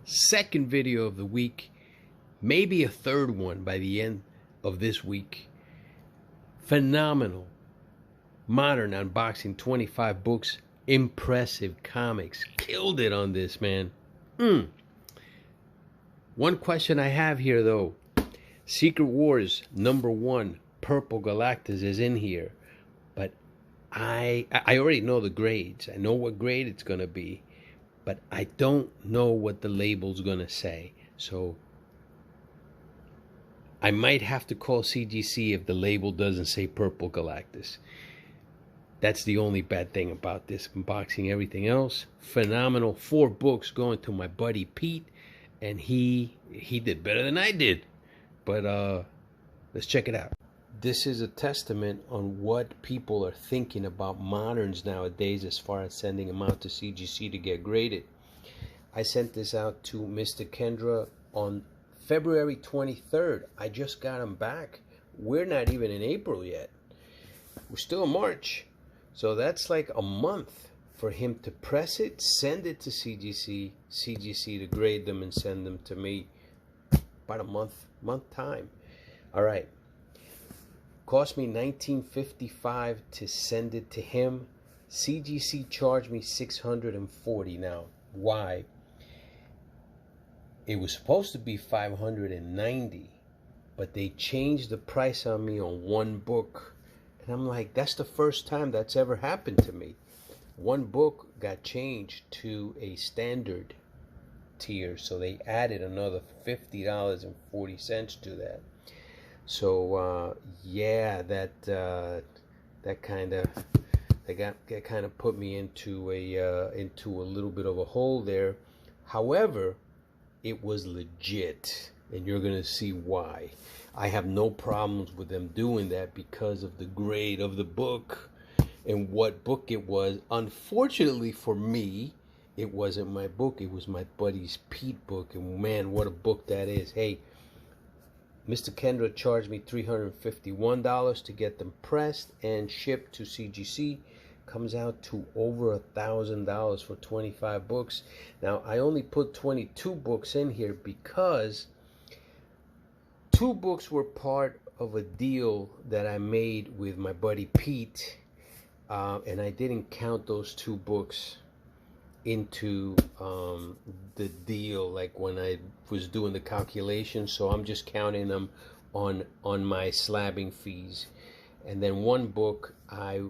Second video of the week, maybe a third one by the end of this week. Phenomenal modern unboxing, 25 books, impressive comics. Killed it on this, man. One question I have here though, Secret Wars #1, Purple Galactus is in here, but I already know the grades. I know what grade it's gonna be, but I don't know what the label's gonna say. So I might have to call CGC if the label doesn't say Purple Galactus. That's the only bad thing about this unboxing. Everything else, phenomenal. 4 books going to my buddy Pete, and he did better than I did. But let's check it out. This is a testament on what people are thinking about moderns nowadays as far as sending them out to CGC to get graded. I sent this out to Mr. Kendra on February 23rd. I just got him back. We're not even in April yet. We're still in March. So that's like a month for him to press it, send it to CGC, CGC to grade them and send them to me. About a month time. All right. Cost me $19.55 to send it to him. CGC charged me $640. Now, why? It was supposed to be $590, but they changed the price on me on one book. And I'm like, that's the first time that's ever happened to me. One book got changed to a standard tier, so they added another $50.40 to that. So yeah, that kind of put me into a little bit of a hole there. However, it was legit, and you're gonna see why. I have no problems with them doing that because of the grade of the book and what book it was. Unfortunately for me, it wasn't my book. It was my buddy's Pete book, and man, what a book that is. Hey, Mr. Kendra charged me $351 to get them pressed and shipped to CGC. Comes out to over $1,000 for 25 books. Now, I only put 22 books in here because 2 books were part of a deal that I made with my buddy Pete, and I didn't count those 2 books into the deal, like when I was doing the calculation. So I'm just counting them on my slabbing fees. And then 1 book I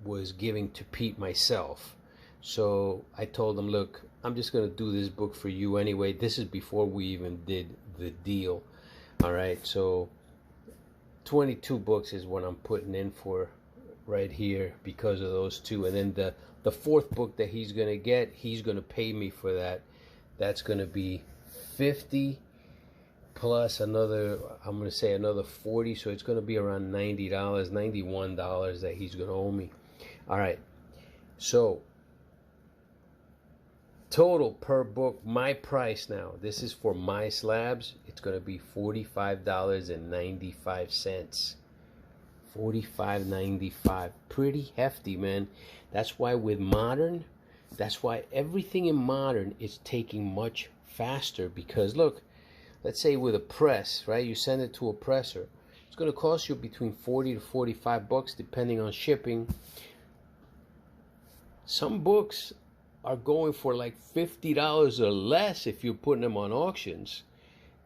was giving to Pete myself. So I told him, look, I'm just going to do this book for you anyway. This is before we even did the deal. All right, so 22 books is what I'm putting in for right here because of those 2. And then the 4th book that he's going to get, he's going to pay me for that. That's going to be 50 plus another, I'm going to say another 40. So it's going to be around $90, $91 that he's going to owe me. All right, so total per book, my price now, this is for my slabs, it's going to be $45.95. $45.95. Pretty hefty, man. That's why with modern, that's why everything in modern is taking much faster. Because look, let's say with a press, right? You send it to a presser. It's going to cost you between 40 to 45 bucks depending on shipping. Some books are going for like $50 or less if you're putting them on auctions.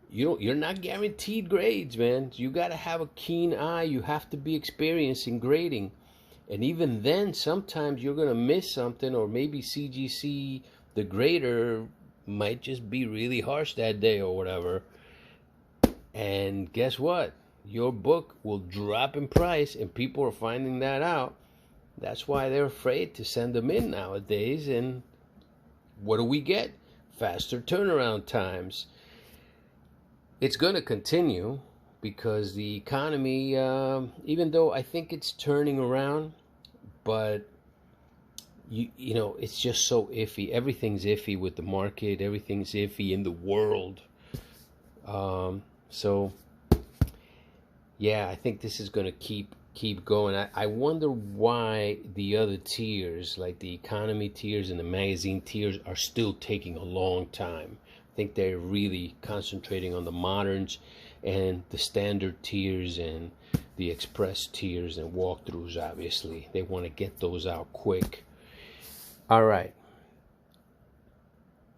You're not guaranteed grades, man. You got to have a keen eye. You have to be experienced in grading. And even then, sometimes you're going to miss something, or maybe CGC, the grader, might just be really harsh that day or whatever. And guess what? Your book will drop in price, and people are finding that out. That's why they're afraid to send them in nowadays. And what do we get? Faster turnaround times. It's going to continue because the economy, even though I think it's turning around, but you know, it's just so iffy. Everything's iffy with the market. Everything's iffy in the world. So yeah, I think this is going to keep going. I wonder why the other tiers, like the economy tiers and the magazine tiers, are still taking a long time. think they're really concentrating on the moderns and the standard tiers and the express tiers and walkthroughs. Obviously, they want to get those out quick. All right,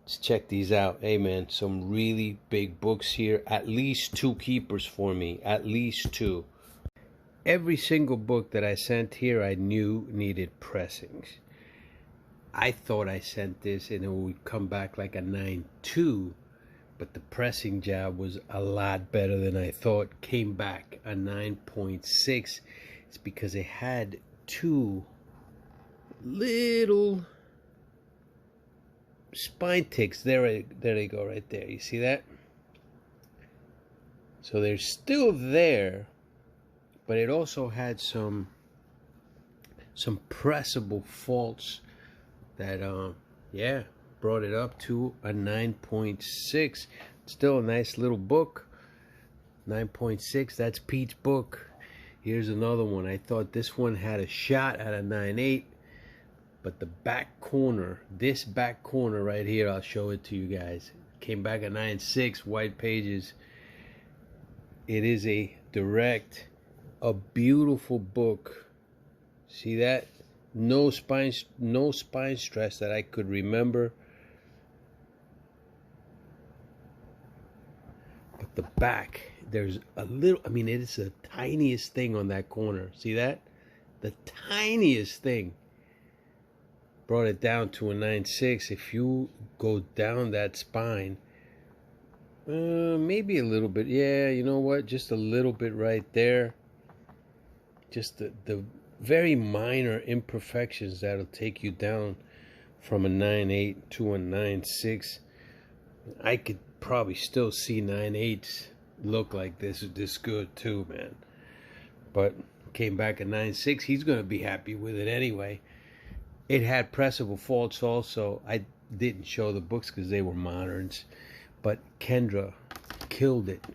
let's check these out. Hey man, some really big books here. At least 2 keepers for me. At least 2. Every single book that I sent here I knew needed pressings. I thought I sent this and it would come back like a 9.2, but the pressing job was a lot better than I thought. Came back a 9.6. It's because it had 2 little spine ticks. There they go right there. You see that? So they're still there, but it also had some pressable faults that yeah, brought it up to a 9.6. Still a nice little book. 9.6. That's Pete's book. Here's another one. I thought this one had a shot at a 9.8, but the back corner, this back corner right here, I'll show it to you guys, came back a 9.6. White pages. It is a direct, a beautiful book. See that? No spine stress that I could remember. But the back, there's a little, I mean, it is the tiniest thing on that corner. See that? The tiniest thing brought it down to a 9.6. If you go down that spine, maybe a little bit. Yeah, you know what? Just a little bit right there. Just the very minor imperfections that'll take you down from a 9.8 to a 9.6. I could probably still see 9.8s look like this good too, man. But came back a 9.6. He's gonna be happy with it anyway. It had pressable faults also. I didn't show the books because they were moderns, but Kendra killed it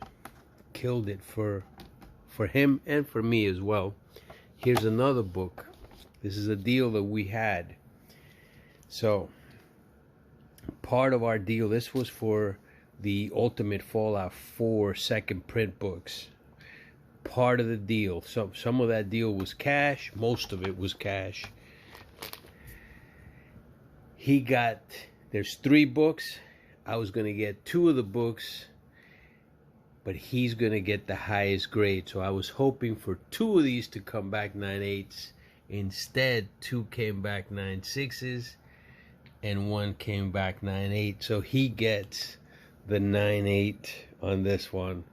for him and for me as well. Here's another book. This is a deal that we had. So, part of our deal, this was for the Ultimate Fallout 4 second print books. Part of the deal. So, some of that deal was cash. Most of it was cash. He got, there's 3 books. I was going to get 2 of the books, but he's going to get the highest grade. So I was hoping for 2 of these to come back 9.8s. Instead, 2 came back 9.6s and 1 came back 9.8. So he gets the 9.8 on this one,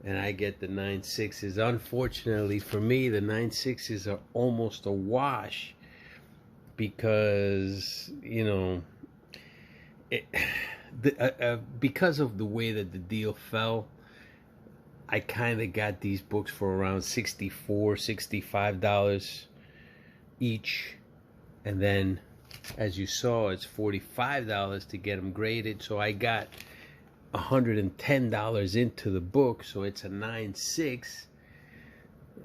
and I get the 9.6s. Unfortunately for me, the 9.6s are almost a wash because, you know, because of the way that the deal fell, I kind of got these books for around $64, $65 each. And then, as you saw, it's $45 to get them graded. So I got $110 into the book. So it's a 9.6.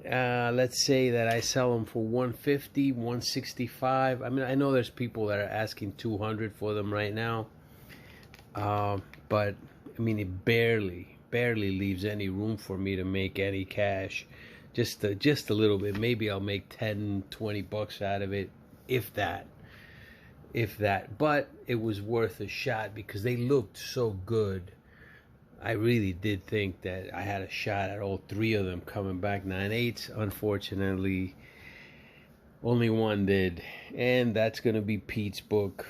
Let's say that I sell them for $150, $165. I mean, I know there's people that are asking $200 for them right now. But I mean, it barely leaves any room for me to make any cash. Just a little bit. Maybe I'll make 10, 20 bucks out of it, if that. But it was worth a shot because they looked so good. I really did think that I had a shot at all 3 of them coming back 9.8s. Unfortunately, only 1 did, and that's gonna be Pete's book.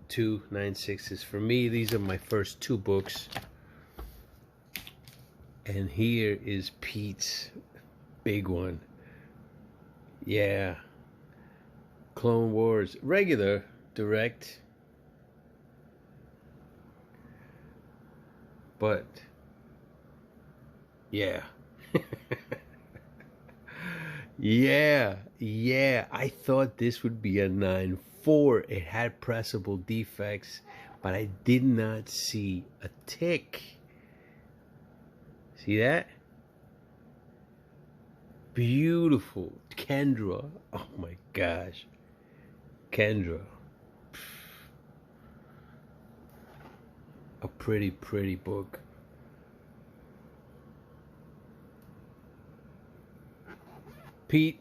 2 9.6s for me. These are my first 2 books. And here is Pete's big one. Yeah. Clone Wars. Regular, direct. But, yeah. Yeah. I thought this would be a 9.4. It had pressable defects, but I did not see a tick. See that? Beautiful. Kendra. Oh my gosh. Kendra. a pretty, pretty book. Pete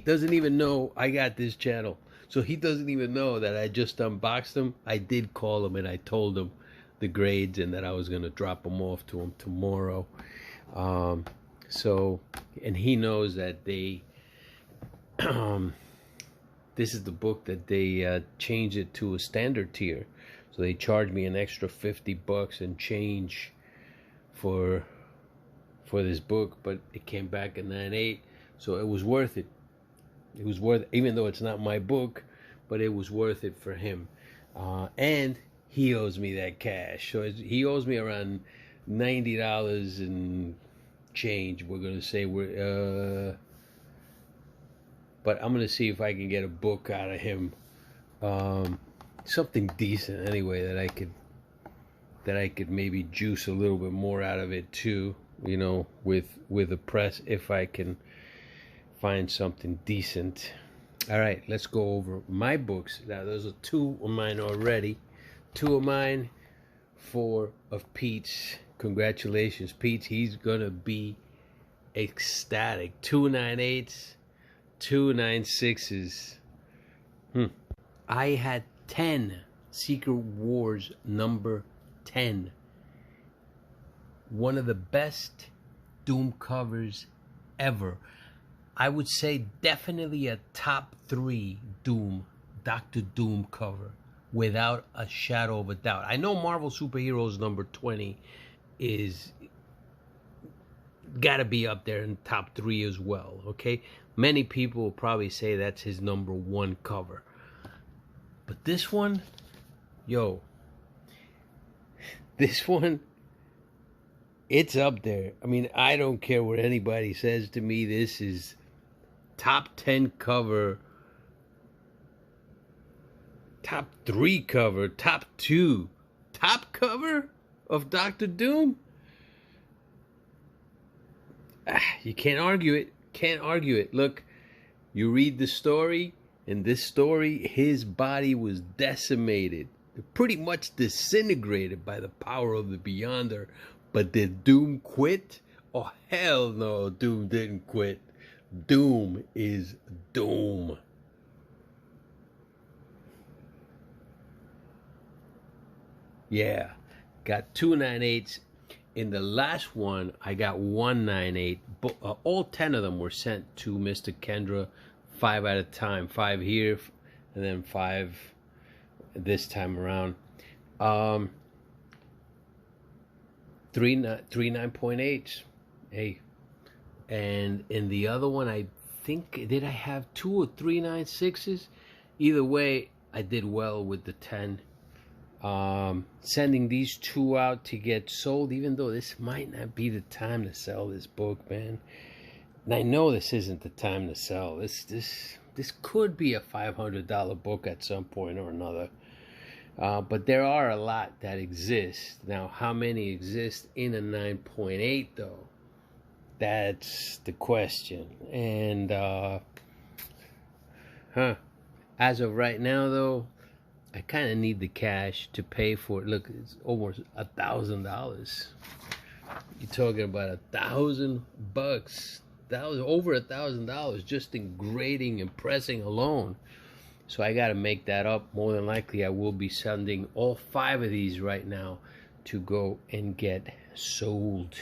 doesn't even know I got this channel. So he doesn't even know that I just unboxed them. I did call him and I told him the grades and that I was going to drop them off to him tomorrow. And he knows that they, this is the book that they changed it to a standard tier. So they charged me an extra $50 and change for this book, but it came back at 9.8, so it was worth it. It was worth, even though it's not my book, but it was worth it for him. And he owes me that cash. So he owes me around $90 and change. We're going to say but I'm going to see if I can get a book out of him. Something decent anyway that I could maybe juice a little bit more out of it too, you know, with the press, if I can find something decent. All right, let's go over my books. Now, those are 2 of mine already. 2 of mine, 4 of Pete's. Congratulations, Pete. He's going to be ecstatic. 2 9.8s, 2 9.6s. I had 10. Secret Wars number 10. One of the best Doom covers ever. I would say definitely a top 3 Doom, Dr. Doom cover, without a shadow of a doubt. I know Marvel Superheroes number 20 is gotta be up there in top 3 as well, okay? Many people will probably say that's his number 1 cover. But this one, yo, this one, it's up there. I mean, I don't care what anybody says to me. This is top 10 cover, top 3 cover, top 2, top cover of Dr. Doom. You can't argue it. Can't argue it. Look, you read the story. In this story, his body was decimated, pretty much disintegrated by the power of the Beyonder. But did Doom quit? Oh, hell no, Doom didn't quit. Doom is Doom. Yeah, got 2 9.8s. In the last one, I got 1 9.8. All 10 of them were sent to Mr. Kendra, 5 at a time. 5 here, and then 5 this time around. 3 9.8s. Hey. And in the other one, I think, did I have 2 or 3 9.6s? Either way, I did well with the 10. Sending these 2 out to get sold, even though this might not be the time to sell this book, man. And I know this isn't the time to sell. This could be a $500 book at some point or another. But there are a lot that exist. Now, how many exist in a 9.8 though? That's the question. And as of right now though, I kind of need the cash to pay for it. Look, it's almost $1,000. You're talking about $1,000, over $1,000 just in grading and pressing alone. So I got to make that up. More than likely, I will be sending all 5 of these right now to go and get sold.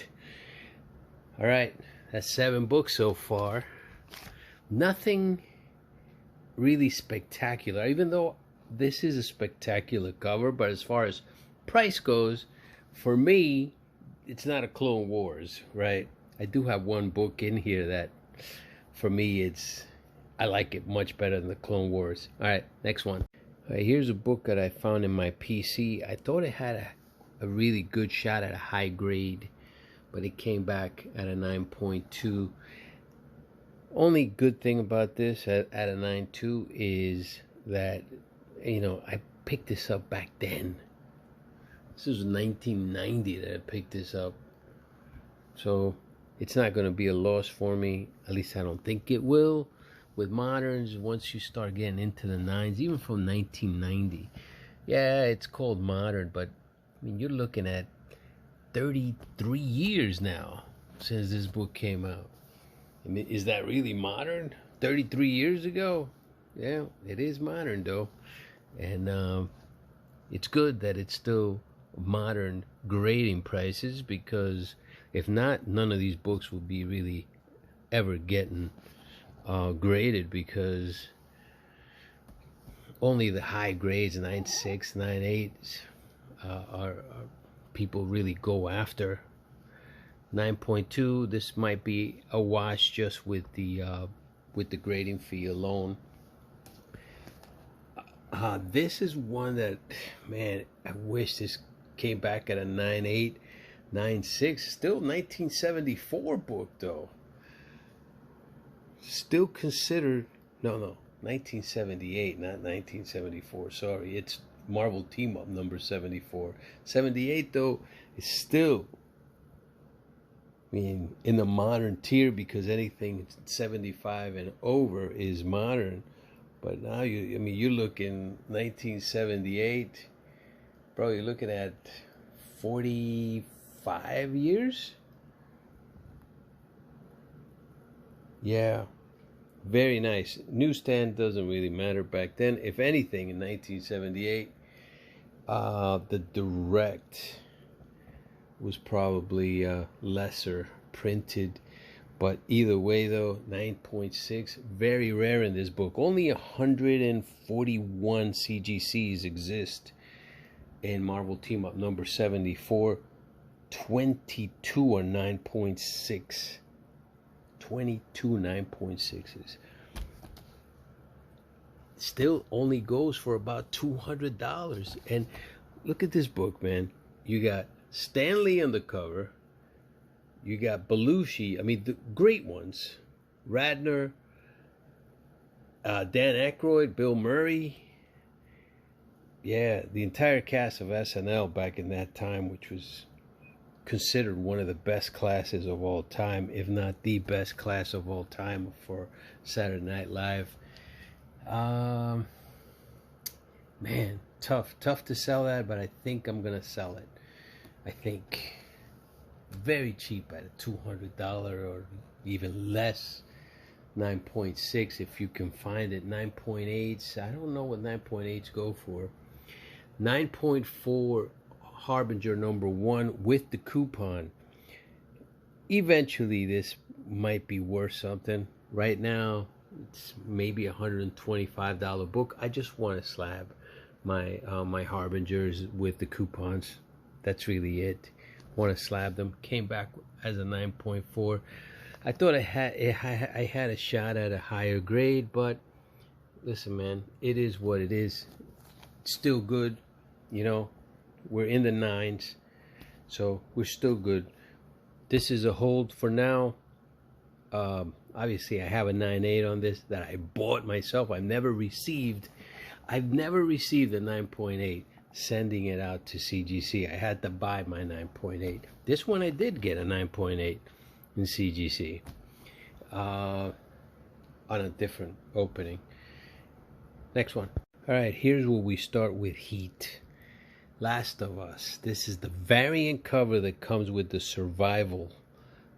All right, that's 7 books so far. Nothing really spectacular, even though this is a spectacular cover. But as far as price goes, for me, it's not a Clone Wars, right? I do have 1 book in here that, for me, I like it much better than the Clone Wars. All right, next one. All right, here's a book that I found in my PC. I thought it had a really good shot at a high grade, but it came back at a 9.2. Only good thing about this at a 9.2 is that, you know, I picked this up back then. This was 1990 that I picked this up. So it's not going to be a loss for me. At least I don't think it will. With moderns, once you start getting into the 9s, even from 1990. Yeah, it's called modern, but I mean, you're looking at 33 years now since this book came out. I mean, is that really modern? 33 years ago? Yeah, it is modern though. And it's good that it's still modern grading prices, because if not, none of these books will be really ever getting graded, because only the high grades, 9.6, 9.8, are people really go after. 9.2, this might be a wash just with the grading fee alone. This is one that, man, I wish this came back at a 9.8, 9.6. Still 1974 book though. Still considered, no, 1978, not 1974. Sorry, it's Marvel Team Up number 74. 78 though is still, I mean, in the modern tier, because anything 75 and over is modern. But now you're looking 1978, bro. You're looking at 45 years. Yeah, very nice. Newsstand doesn't really matter back then. If anything, in 1978, the direct was probably lesser printed. But either way, though, 9.6, very rare in this book. Only 141 CGCs exist in Marvel Team Up number 74. 22 are 9.6. 22 9.6s. Still only goes for about $200. And look at this book, man. You got Stan Lee on the cover. You got Belushi, I mean, the great ones. Radner, Dan Aykroyd, Bill Murray. Yeah, the entire cast of SNL back in that time, which was considered one of the best classes of all time, if not the best class of all time for Saturday Night Live. Man, tough to sell that, but I think I'm going to sell it. I think very cheap at a $200 or even less. 9.6 if you can find it. 9.8s, I don't know what 9.8s go for. 9.4 Harbinger number 1 with the coupon. Eventually this might be worth something. Right now it's maybe a $125 book. I just want to slab my my Harbingers with the coupons. That's really it. Want to slab them. Came back as a 9.4. I thought I had a shot at a higher grade, but listen, man, it is what it is. It's still good, you know. We're in the 9s, so we're still good. This is a hold for now. Obviously, I have a 9.8 on this that I bought myself. I've never received a 9.8. Sending it out to CGC. I had to buy my 9.8. This one I did get a 9.8 in CGC on a different opening. Next one. All right, here's where we start with Heat. Last of Us. This is the variant cover that comes with the survival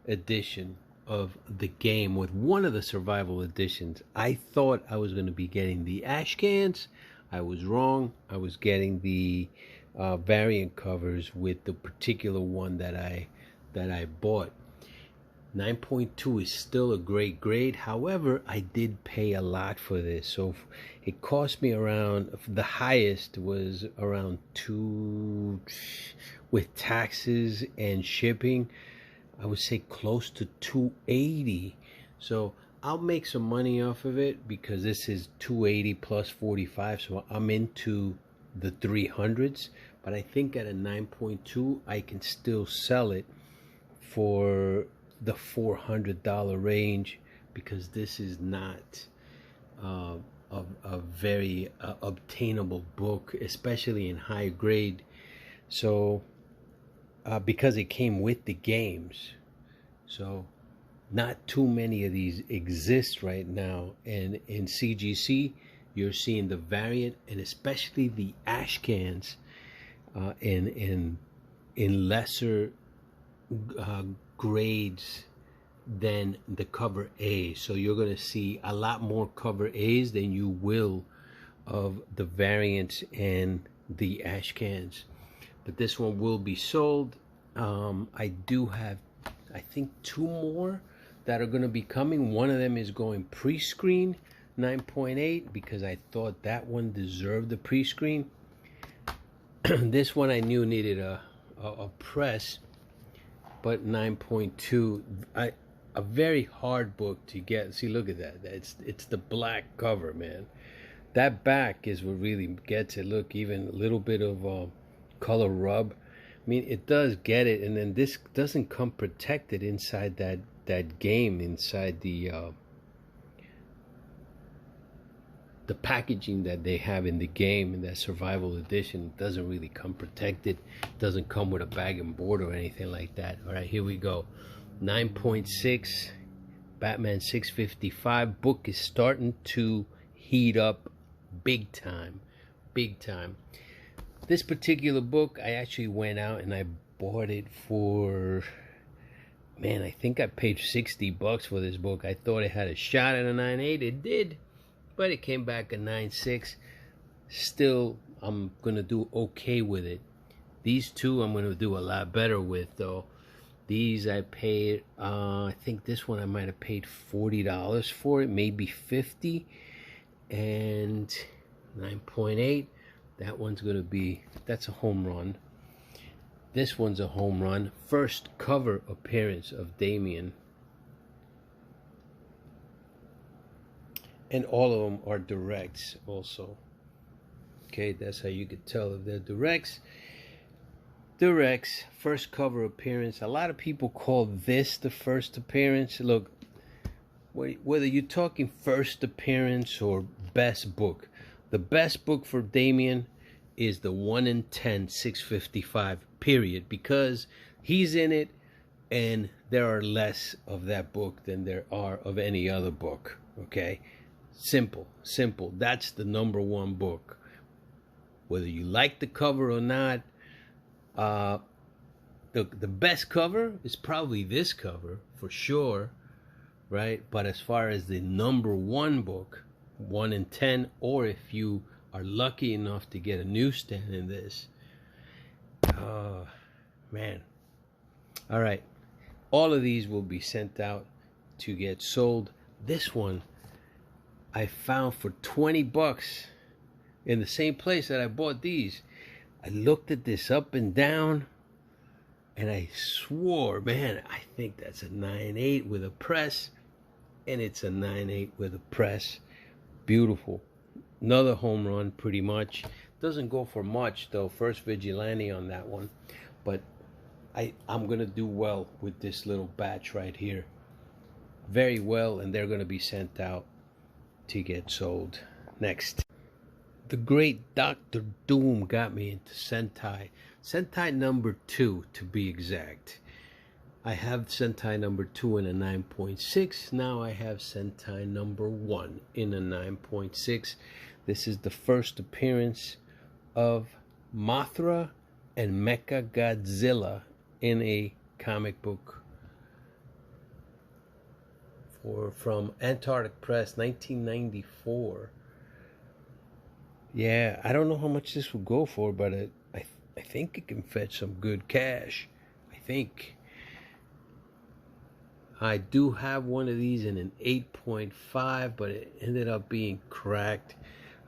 edition of the game. With one of the survival editions, I thought I was going to be getting the ash cans. I was wrong. I was getting the variant covers with the particular one that I bought. 9.2 is still a great grade. However, I did pay a lot for this. So it cost me around, the highest was around 2, with taxes and shipping, I would say close to 280. So I'll make some money off of it, because this is 280 plus 45, so I'm into the 300s. But I think at a 9.2 I can still sell it for the $400 range, because this is not a very obtainable book, especially in high grade. So because it came with the games, so not too many of these exist right now. And in CGC, you're seeing the variant, and especially the ash cans. in lesser grades than the cover A. So you're going to see a lot more cover A's than you will of the variants and the ash cans. But this one will be sold. I do have, I think, 2 more that are going to be coming. One of them is going pre-screen 9.8 because I thought that one deserved the pre-screen. This one I knew needed a press, but 9.2, a very hard book to get. See, look at that. It's the black cover, man. That back is what really gets it. Look, even a little bit of color rub. I mean, it does get it, and then this doesn't come protected inside that game, inside the packaging that they have in the game, in that survival edition. It doesn't really come protected. It doesn't come with a bag and board or anything like that. All right, here we go. 9.6 Batman 655 book is starting to heat up big time. This particular book, I actually went out and I bought it for, man, I think I paid $60 for this book. I thought it had a shot at a 9.8. It did, but it came back a 9.6. Still, I'm gonna do okay with it. These two I'm gonna do a lot better with, though. These I paid, I think this one I might have paid $40 for it, maybe $50. And 9.8, that one's gonna be, that's a home run. This one's a home run. First cover appearance of Damian. And all of them are directs also. Okay, that's how you could tell if they're directs. Directs, first cover appearance. A lot of people call this the first appearance. Look, whether you're talking first appearance or best book, the best book for Damian is the 1 in 10 655, period, because he's in it and there are less of that book than there are of any other book. Okay, simple. That's the #1 book. Whether you like the cover or not, the best cover is probably this cover for sure, right? But as far as the #1 book, 1 in 10, or if you are lucky enough to get a newsstand in this, man. All right, all of these will be sent out to get sold. This one I found for $20 in the same place that I bought these. I looked at this up and down, and I swore, man, I think that's a 9.8 with a press, and it's a 9.8 with a press. Beautiful. Another home run, pretty much. Doesn't go for much, though. First Vigilante on that one. But I'm going to do well with this little batch right here. Very well, and they're going to be sent out to get sold. Next. The great Dr. Doom got me into Sentai. Sentai #2, to be exact. I have Sentai #2 in a 9.6. Now I have Sentai #1 in a 9.6. This is the first appearance of Mothra and Mecha Godzilla in a comic book from Antarctic Press, 1994. Yeah, I don't know how much this will go for, but I think it can fetch some good cash. I think. I do have one of these in an 8.5, but it ended up being cracked.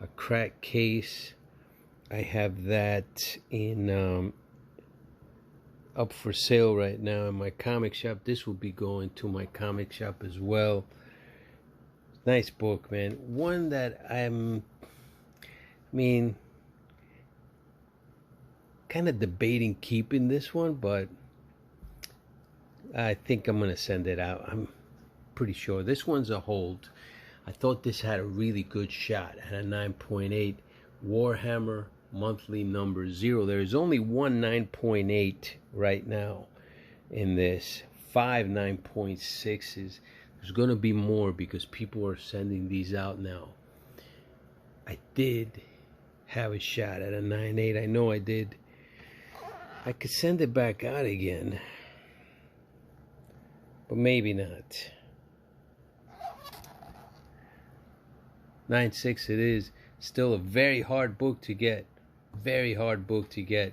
A cracked case. I have that in up for sale right now in my comic shop. This will be going to my comic shop as well. Nice book, man. One that kind of debating keeping this one, but I think I'm going to send it out. I'm pretty sure. This one's a hold. I thought this had a really good shot at a 9.8. Warhammer monthly #0. There's only one 9.8 right now in this. 5 9.6s. There's going to be more because people are sending these out now. I did have a shot at a 9.8. I know I did. I could send it back out again, but maybe not. 9.6 it is. Still a very hard book to get. Very hard book to get.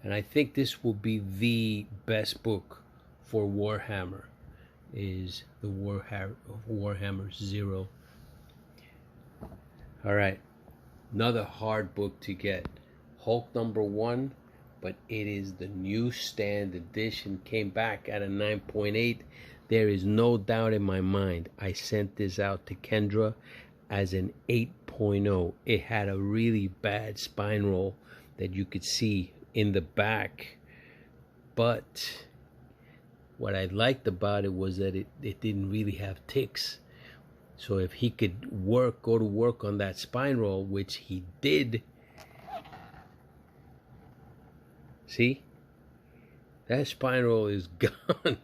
And I think this will be the best book for Warhammer, is the Warhammer 0. Alright, another hard book to get. Hulk #1, but it is the newsstand edition. Came back at a 9.8. There is no doubt in my mind. I sent this out to Kendra as an 8.0. It had a really bad spine roll that you could see in the back. But what I liked about it was that it didn't really have ticks. So if he could go to work on that spine roll, which he did. See? That spine roll is gone.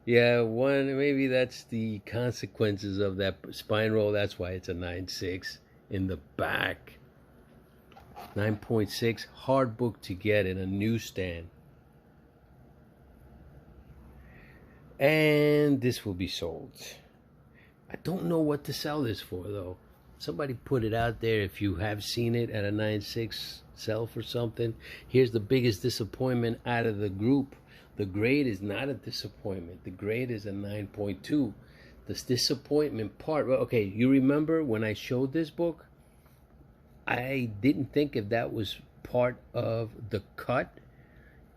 Yeah, maybe that's the consequences of that spine roll. That's why it's a 9.6 in the back. 9.6, hard book to get in a newsstand. And this will be sold. I don't know what to sell this for, though. Somebody put it out there if you have seen it at a 9.6 sell for something. Here's the biggest disappointment out of the group. The grade is not a disappointment. The grade is a 9.2. This disappointment part, well, okay, you remember when I showed this book? I didn't think if that was part of the cut.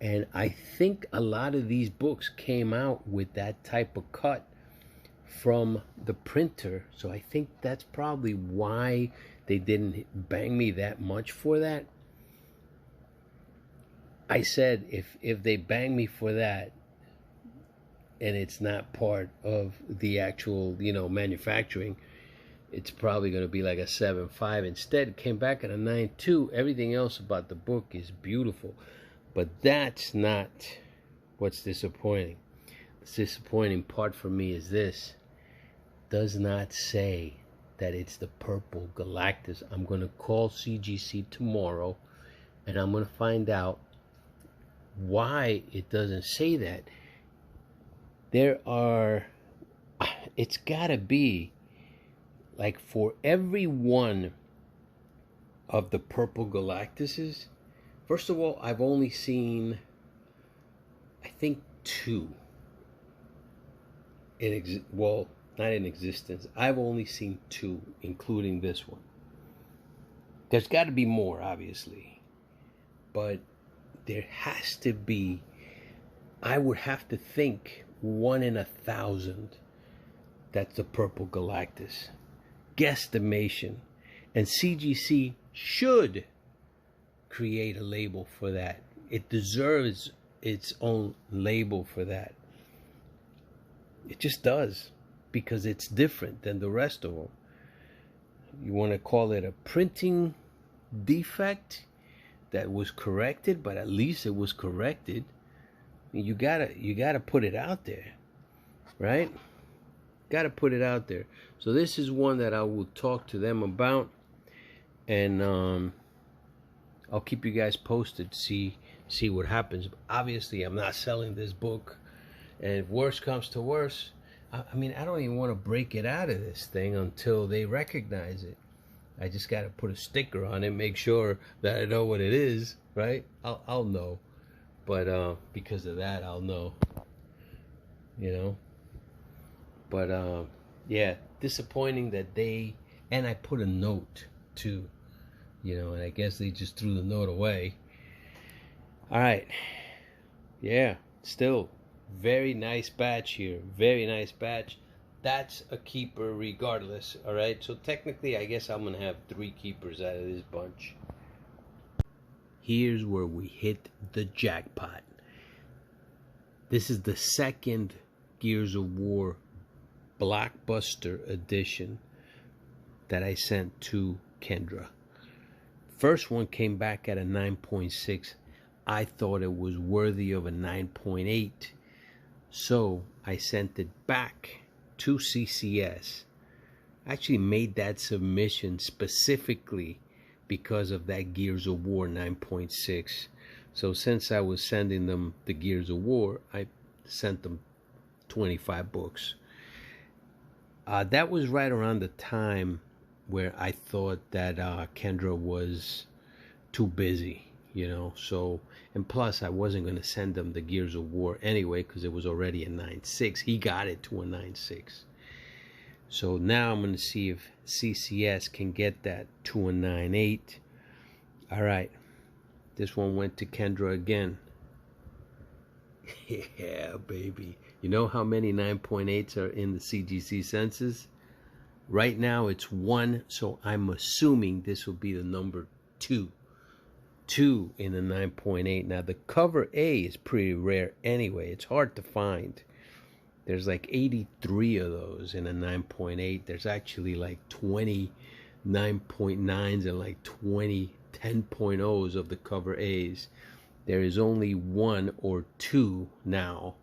And I think a lot of these books came out with that type of cut from the printer. So I think that's probably why they didn't bang me that much for that. I said if they bang me for that and it's not part of the actual, manufacturing, it's probably going to be like a 7.5. Instead, it came back at a 9.2. Everything else about the book is beautiful. But that's not what's disappointing. The disappointing part for me is this. Does not say that it's the purple Galactus. I'm going to call CGC tomorrow and I'm going to find out why it doesn't say that. It's got to be like for every one of the purple Galactuses. First of all, I've only seen, I think, 2. Not in existence. I've only seen 2, including this one. There's got to be more, obviously. But there has to be, I would have to think, 1 in 1,000 that's the purple Galactus. Guesstimation. And CGC should create a label for that. It deserves its own label for that. It just does, because it's different than the rest of them. You want to call it a printing defect that was corrected, but at least it was corrected. You gotta put it out there, right? Gotta put it out there. So this is one that I will talk to them about, and I'll keep you guys posted. See what happens. Obviously, I'm not selling this book, and if worse comes to worse, I don't even want to break it out of this thing until they recognize it. I just got to put a sticker on it, make sure that I know what it is, right? I'll know, but because of that, I'll know, But yeah, disappointing that and I put a note too, and I guess they just threw the note away. All right, yeah, still very nice batch here, very nice batch. That's a keeper regardless, all right? So technically, I guess I'm going to have 3 keepers out of this bunch. Here's where we hit the jackpot. This is the second Gears of War Blockbuster edition that I sent to Kendra. First one came back at a 9.6. I thought it was worthy of a 9.8. So I sent it back to CCS. I actually made that submission specifically because of that Gears of War 9.6. So since I was sending them the Gears of War, I sent them 25 books. That was right around the time where I thought that Kendra was too busy, you know. So, and plus, I wasn't going to send them the Gears of War anyway because it was already a 9.6. He got it to a 9.6. So now I'm going to see if CCS can get that to a 9.8. All right. This one went to Kendra again. Yeah, baby. You know how many 9.8s are in the CGC census? Right now it's 1, so I'm assuming this will be the number 2. 2 in the 9.8. Now the cover A is pretty rare anyway. It's hard to find. There's like 83 of those in a 9.8. There's actually like 20 9.9s and like 20 10.0s of the cover A's. There is only 1 or 2 now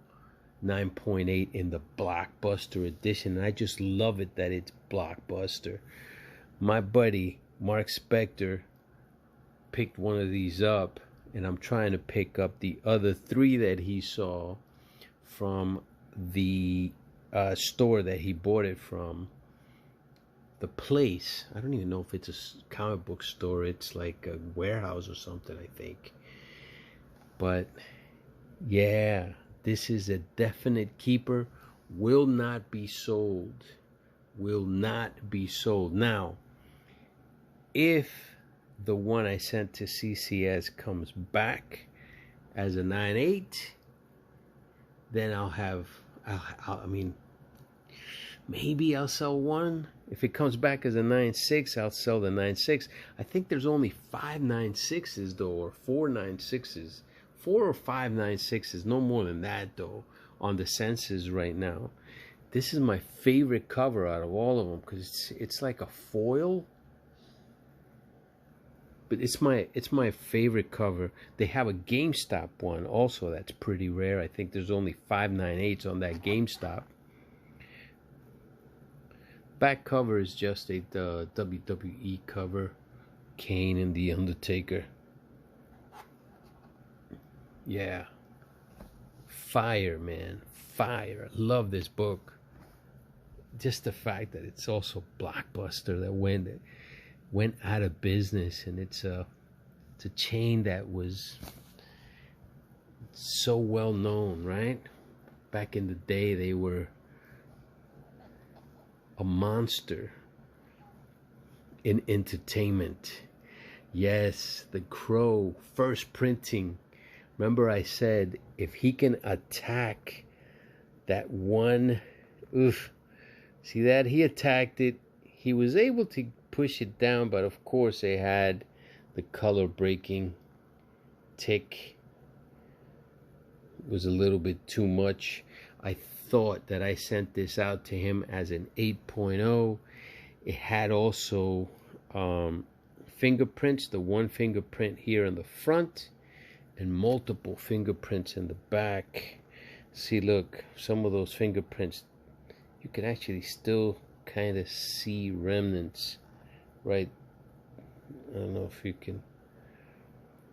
9.8 in the Blockbuster edition, and I just love it that it's Blockbuster. My buddy Mark Spector picked one of these up, and I'm trying to pick up the other 3 that he saw from the store that he bought it from. The place, I don't even know if it's a comic book store. It's like a warehouse or something, I think. But yeah, this is a definite keeper. Will not be sold. Will not be sold. Now, if the one I sent to CCS comes back as a 9.8, then I mean, maybe I'll sell one. If it comes back as a 9.6, I'll sell the 9.6. I think there's only 5 9.6s though, or 4 9.6s. 4 or 5 9.6s, no more than that though, on the census right now. This is my favorite cover out of all of them because it's like a foil. But it's my favorite cover. They have a GameStop one also that's pretty rare. I think there's only 5 9.8s on that GameStop. Back cover is just a WWE cover. Kane and The Undertaker. Yeah. Fire, man. Fire. I love this book. Just the fact that it's also Blockbuster that went out of business, and it's a chain that was so well known, right? Back in the day, they were a monster in entertainment. Yes, the Crow, first printing. Remember I said, if he can attack that one, see that? He attacked it. He was able to push it down, but of course they had the color breaking tick. It was a little bit too much. I thought that I sent this out to him as an 8.0. It had also fingerprints, the one fingerprint here in the front and multiple fingerprints in the back. See, look, some of those fingerprints, you can actually still kind of see remnants, right? I don't know if you can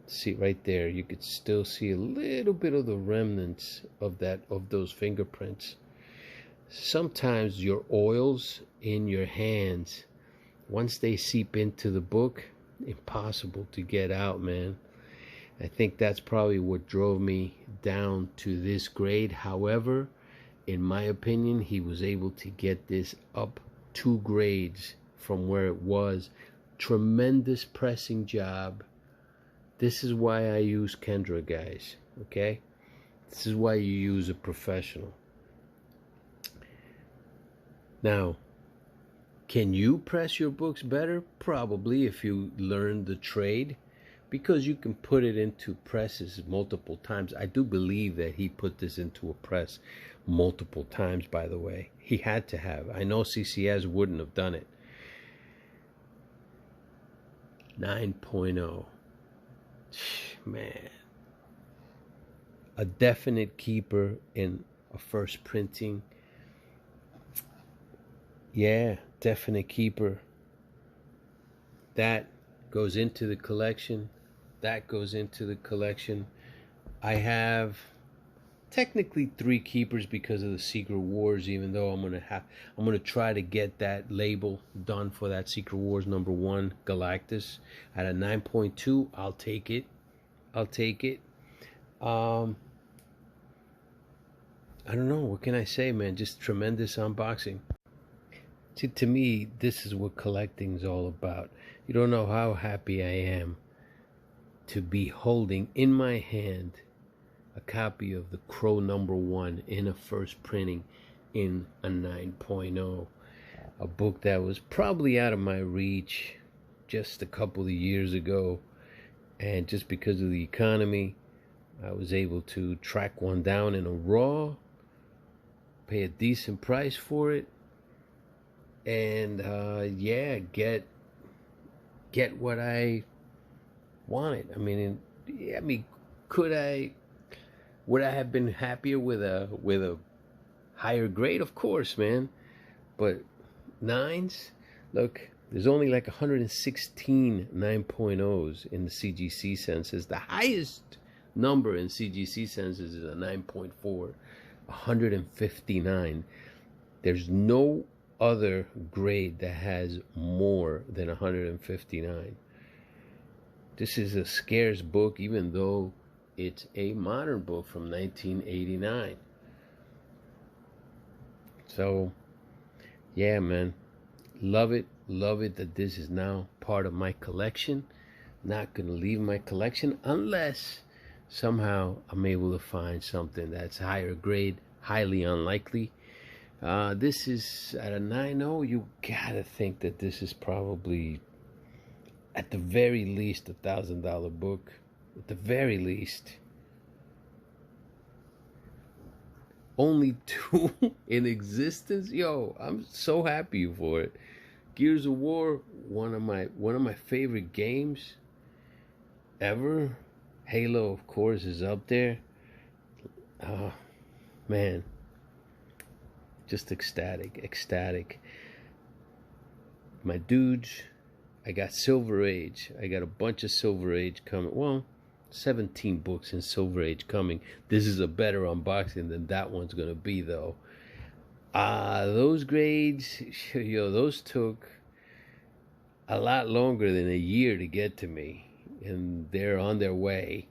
see right there. You could still see a little bit of the remnants of those fingerprints. Sometimes your oils in your hands, once they seep into the book, impossible to get out, man. I think that's probably what drove me down to this grade. However, in my opinion, he was able to get this up 2 grades from where it was. Tremendous pressing job. This is why I use Kendra, guys. Okay? This is why you use a professional. Now, can you press your books better? Probably, if you learn the trade, because you can put it into presses multiple times. I do believe that he put this into a press multiple times, by the way. He had to have. I know CCS wouldn't have done it. 9.0. Man. A definite keeper in a first printing. Yeah, definite keeper. That goes into the collection. that goes into the collection. I have technically 3 keepers because of the Secret Wars, even though I'm gonna try to get that label done for that Secret Wars #1 Galactus at a 9.2. I'll take it. I don't know, what can I say, man? Just tremendous unboxing. See, to me, this is what collecting's all about. You don't know how happy I am to be holding in my hand a copy of the Crow #1 in a first printing in a 9.0. A book that was probably out of my reach just a couple of years ago. And just because of the economy, I was able to track one down in a raw, pay a decent price for it, and yeah, get what I wanted. I mean, would I have been happier with a higher grade? Of course, man. But 9s, look, there's only like 116 9.0s in the CGC census. The highest number in CGC census is a 9.4, 159. There's no other grade that has more than 159. This is a scarce book, even though it's a modern book from 1989. So, yeah, man. Love it that this is now part of my collection. Not going to leave my collection unless somehow I'm able to find something that's higher grade, highly unlikely. This is at a 9.0. You gotta think that this is probably, at the very least, $1,000 book. At the very least. Only 2 in existence. Yo, I'm so happy for it. Gears of War, one of my favorite games ever. Halo, of course, is up there. Man, just ecstatic. My dudes, I got Silver Age. I got a bunch of Silver Age coming. Well, 17 books in Silver Age coming. This is a better unboxing than that one's gonna be, though. Those grades, yo, those took a lot longer than a year to get to me, and they're on their way.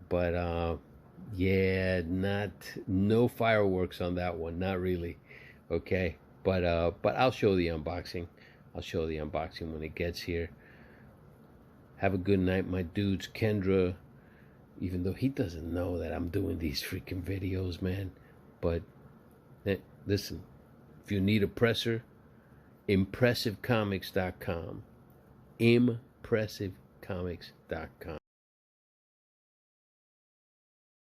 But yeah, no fireworks on that one, not really. Okay, but I'll show the unboxing. I'll show the unboxing when it gets here. Have a good night, my dudes. Kendra, even though he doesn't know that I'm doing these freaking videos, man. But listen, if you need a presser, ImpressiveComics.com. ImpressiveComics.com.